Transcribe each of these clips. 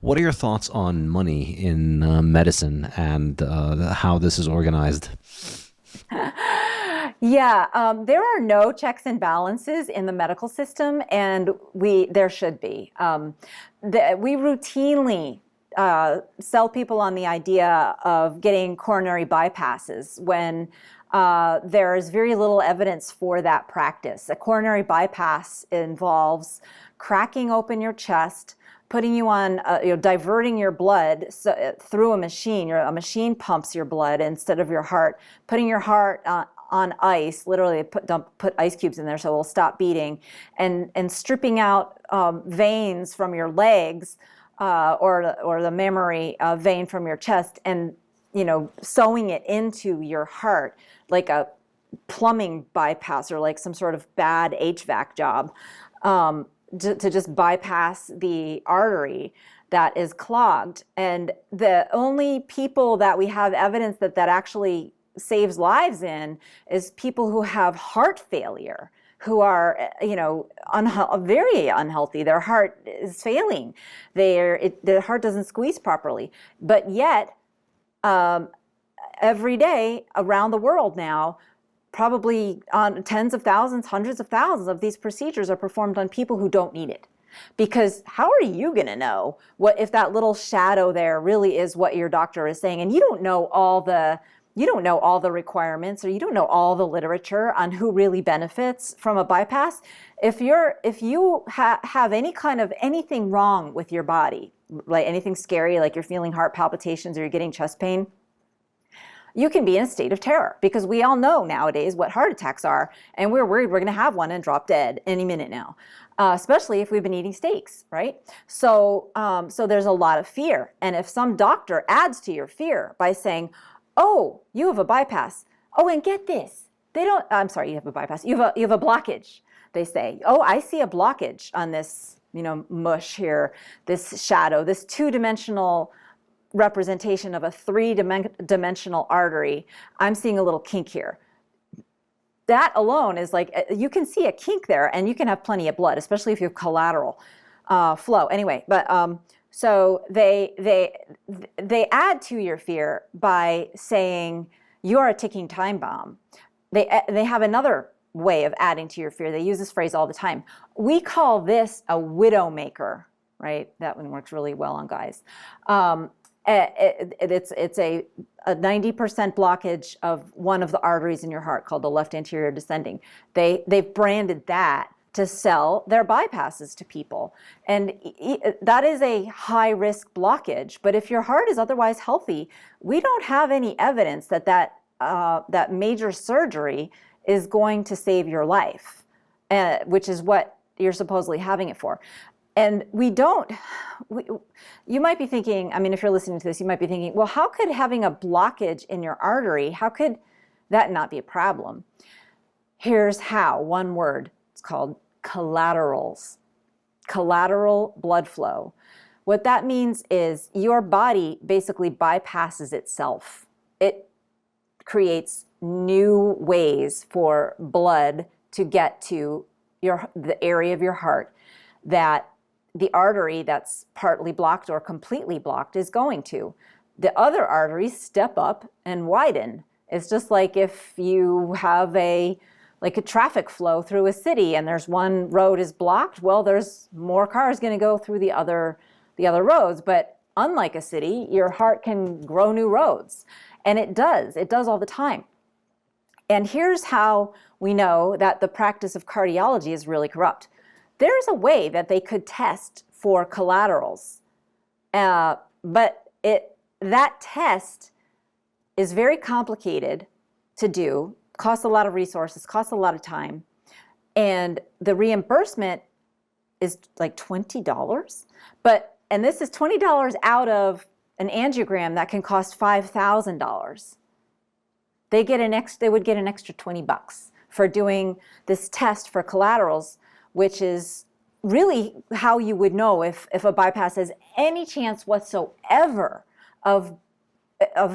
What are your thoughts on money in medicine and how this is organized? Yeah, there are no checks and balances in the medical system, and there should be. We routinely sell people on the idea of getting coronary bypasses when there is very little evidence for that practice. A coronary bypass involves cracking open your chest, putting you on, diverting your blood through a machine. A machine pumps your blood instead of your heart, putting your heart on ice, literally put ice cubes in there so it will stop beating, and stripping out veins from your legs or the mammary vein from your chest, and sewing it into your heart like a plumbing bypass or like some sort of bad HVAC job. To just bypass the artery that is clogged. And the only people that we have evidence that actually saves lives in is people who have heart failure, who are, very unhealthy. Their heart is failing. Their heart doesn't squeeze properly. But yet, every day around the world now, probably on tens of thousands, hundreds of thousands of these procedures are performed on people who don't need it. Because how are you going to know if that little shadow there really is what your doctor is saying? And you don't know all the requirements, or you don't know all the literature on who really benefits from a bypass. If you have any kind of anything wrong with your body, like anything scary, like you're feeling heart palpitations or you're getting chest pain, you can be in a state of terror, because we all know nowadays what heart attacks are, and we're worried we're going to have one and drop dead any minute now, especially if we've been eating steaks, right? So there's a lot of fear. And if some doctor adds to your fear by saying, oh, you have a bypass. Oh, and get this. I'm sorry, you have a bypass. You have a blockage, they say. Oh, I see a blockage on this, mush here, this shadow, this two-dimensional representation of a three-dimensional artery. I'm seeing a little kink here. That alone is like, you can see a kink there, and you can have plenty of blood, especially if you have collateral flow. Anyway, but so they add to your fear by saying you're a ticking time bomb. They have another way of adding to your fear. They use this phrase all the time. We call this a widow maker, right? That one works really well on guys. It's a 90% blockage of one of the arteries in your heart called the left anterior descending. They've branded that to sell their bypasses to people. And that is a high risk blockage. But if your heart is otherwise healthy, we don't have any evidence that major surgery is going to save your life, which is what you're supposedly having it for. And you might be thinking, if you're listening to this, you might be thinking, well, how could having a blockage in your artery, how could that not be a problem? Here's how, one word, it's called collaterals, collateral blood flow. What that means is your body basically bypasses itself. It creates new ways for blood to get to the area of your heart that the artery that's partly blocked or completely blocked is going to. The other arteries step up and widen. It's just like if you have a traffic flow through a city and there's one road is blocked, well, there's more cars going to go through the other roads. But unlike a city, your heart can grow new roads. And it does all the time. And here's how we know that the practice of cardiology is really corrupt. There's a way that they could test for collaterals, but that test is very complicated to do, costs a lot of resources, costs a lot of time, and the reimbursement is like $20. And this is $20 out of an angiogram that can cost $5,000. They would get an extra $20 for doing this test for collaterals, which is really how you would know if a bypass has any chance whatsoever of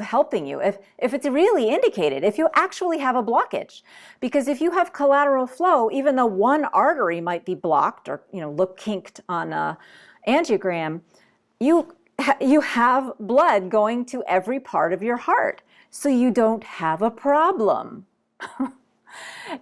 helping you, if it's really indicated, if you actually have a blockage. Because if you have collateral flow, even though one artery might be blocked or look kinked on an angiogram, you have blood going to every part of your heart, so you don't have a problem.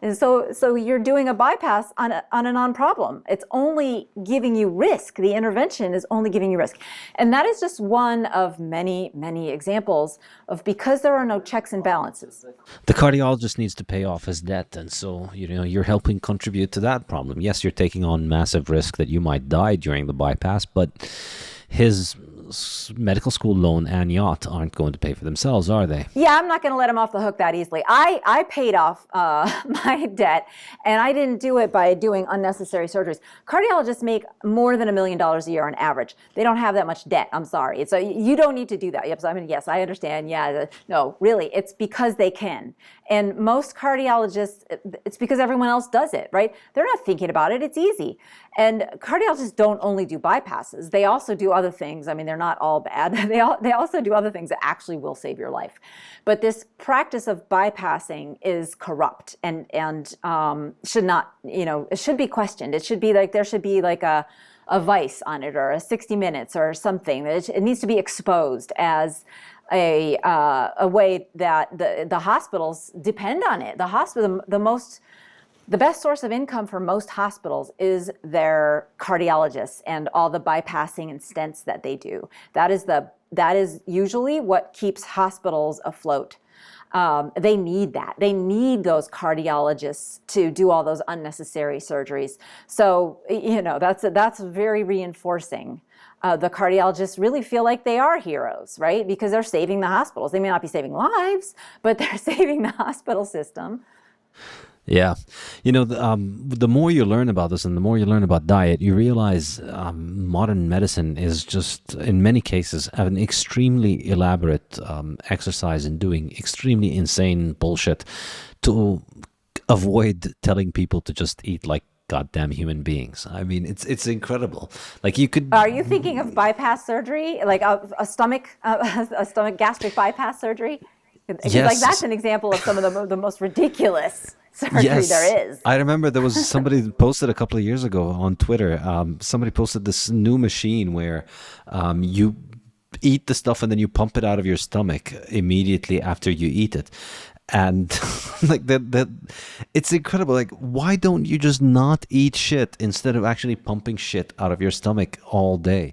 And so you're doing a bypass on a non-problem. It's only giving you risk. The intervention is only giving you risk. And that is just one of many, many examples of because there are no checks and balances. The cardiologist needs to pay off his debt, and so you're helping contribute to that problem. Yes, you're taking on massive risk that you might die during the bypass, but his medical school loan and yacht aren't going to pay for themselves, are they? Yeah, I'm not going to let him off the hook that easily. I paid off my debt, and I didn't do it by doing unnecessary surgeries. Cardiologists make more than $1 million a year on average. They don't have that much debt. I'm sorry. So you don't need to do that. Yep. So, I mean, yes, I understand. Yeah. No, really, it's because they can. And most cardiologists, it's because everyone else does it, right? They're not thinking about it. It's easy. And cardiologists don't only do bypasses. They also do other things. I mean, they're not all bad. They also do other things that actually will save your life. But this practice of bypassing is corrupt and should not, it should be questioned. It should be like, there should be like a Vice on it, or a 60 Minutes or something. It needs to be exposed as a way that the hospitals depend on it. The hospital, the best source of income for most hospitals is their cardiologists and all the bypassing and stents that they do. That is usually what keeps hospitals afloat. They need that. They need those cardiologists to do all those unnecessary surgeries. So, that's very reinforcing. The cardiologists really feel like they are heroes, right? Because they're saving the hospitals. They may not be saving lives, but they're saving the hospital system. Yeah. The more you learn about this and the more you learn about diet, you realize modern medicine is just, in many cases, an extremely elaborate exercise in doing extremely insane bullshit to avoid telling people to just eat like goddamn human beings. I mean, it's incredible. Like, you could... Are you thinking of bypass surgery, like a stomach gastric bypass surgery? Yes. Like, that's an example of some of the most ridiculous surgery there is. I remember there was somebody posted a couple of years ago on Twitter. Somebody posted this new machine where you eat the stuff and then you pump it out of your stomach immediately after you eat it. And like that, it's incredible. Like, why don't you just not eat shit instead of actually pumping shit out of your stomach all day?